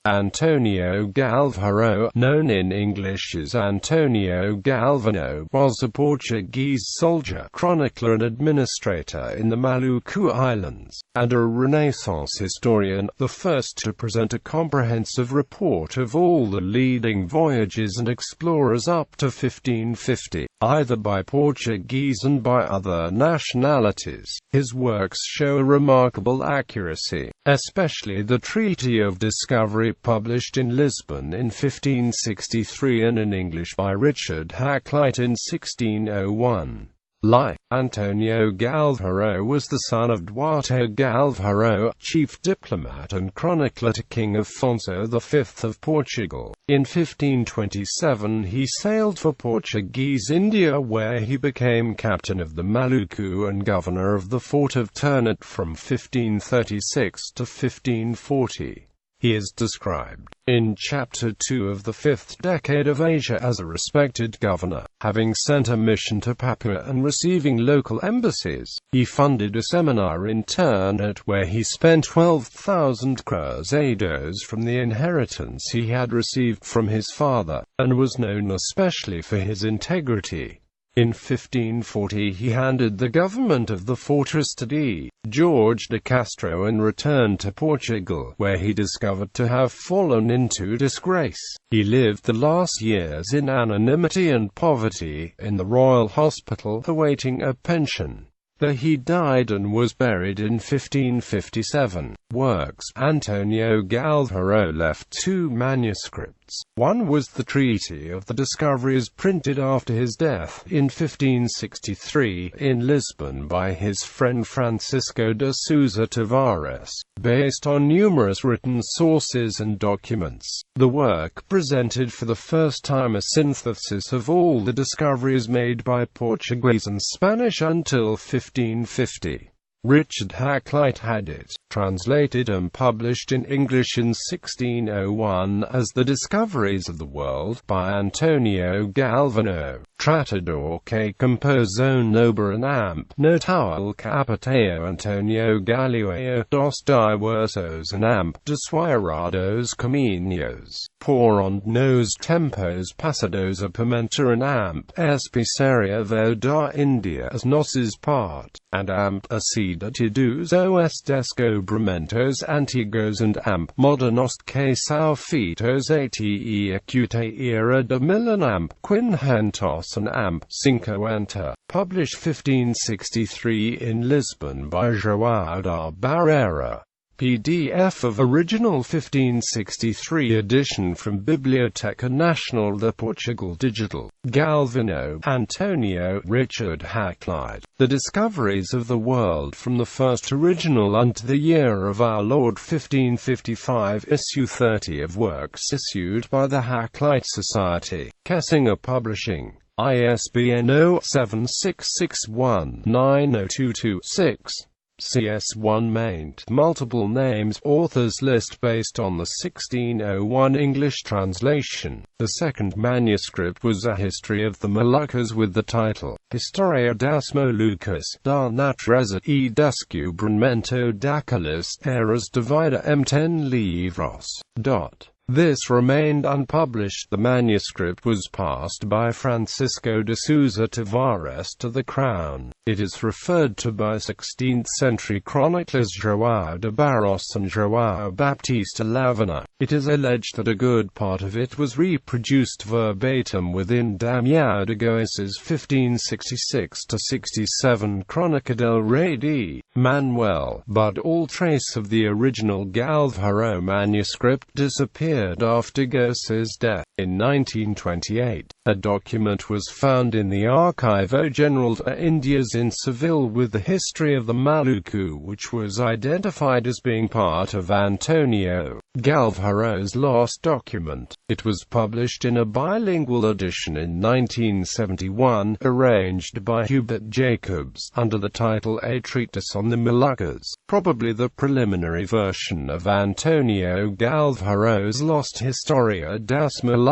Antonio Galvão, known in English as Antonio Galvano, was a Portuguese soldier, chronicler and administrator in the Maluku Islands, and a Renaissance historian, the first to present a comprehensive report of all the leading voyages and explorers up to 1550, either by Portuguese and by other nationalities. His works show a remarkable accuracy, especially the Treaty of Discovery published in Lisbon in 1563 and in English by Richard Hakluyt in 1601. Antonio Galvão was the son of Duarte Galvão, chief diplomat and chronicler to King Afonso V of Portugal. In 1527 he sailed for Portuguese India, where he became captain of the Maluku and governor of the fort of Ternate from 1536 to 1540. He is described, in Chapter 2 of the fifth decade of Asia, as a respected governor, having sent a mission to Papua and receiving local embassies. He funded a seminar in Ternate where he spent 12,000 cruzados from the inheritance he had received from his father, and was known especially for his integrity. In 1540 he handed the government of the fortress to D. Jorge de Castro and returned to Portugal, where he discovered to have fallen into disgrace. He lived the last years in anonymity and poverty, in the royal hospital, awaiting a pension. There he died and was buried in 1557. Works. Antonio Galvão left two manuscripts. One was the Treaty of the Discoveries, printed after his death, in 1563, in Lisbon by his friend Francisco de Sousa Tavares, based on numerous written sources and documents. The work presented for the first time a synthesis of all the discoveries made by Portuguese and Spanish until 1550. Richard Hakluyt had it translated and published in English in 1601 as The Discoveries of the World by Antonio Galvano. Tratador que compuso obra amp notable capitao Antonio Galileo dos diversos and amp dessuerados caminos, por onde nos tempos passados a pimenta and amp especiaria vo da India as nossos part, and amp aciditidos os descobrimentos antigos and amp modernos que são feitos ate acute era de Milan amp quinhentos and amp 50, published 1563 in Lisbon by João da Barreira. PDF of original 1563 edition from Biblioteca Nacional de Portugal Digital. Galvano, Antonio, Richard Hakluyt. The Discoveries of the World from the First Original unto the Year of Our Lord 1555. Issue 30 of works issued by the Hakluyt Society. Kessinger Publishing. ISBN 0-7661-90226. CS1 maint. Multiple names. Authors list based on the 1601 English translation. The second manuscript was a history of the Moluccas with the title, Historia das Molucas, da natureza e descobrimento daquelas eras divida em 10 livros. This remained unpublished. The manuscript was passed by Francisco de Sousa Tavares to the Crown. It is referred to by 16th-century chroniclers João de Barros and João Baptista Lavena. It is alleged that a good part of it was reproduced verbatim within Damião de Gois's 1566-67 Crónica del Rei de Manuel, but all trace of the original Galvão manuscript disappeared after Gois's death. In 1928, a document was found in the Archivo General de Indias in Seville with the history of the Maluku, which was identified as being part of Antonio Galvão's lost document. It was published in a bilingual edition in 1971, arranged by Hubert Jacobs, under the title A Treatise on the Moluccas, probably the preliminary version of Antonio Galvão's lost Historia das Moluccas.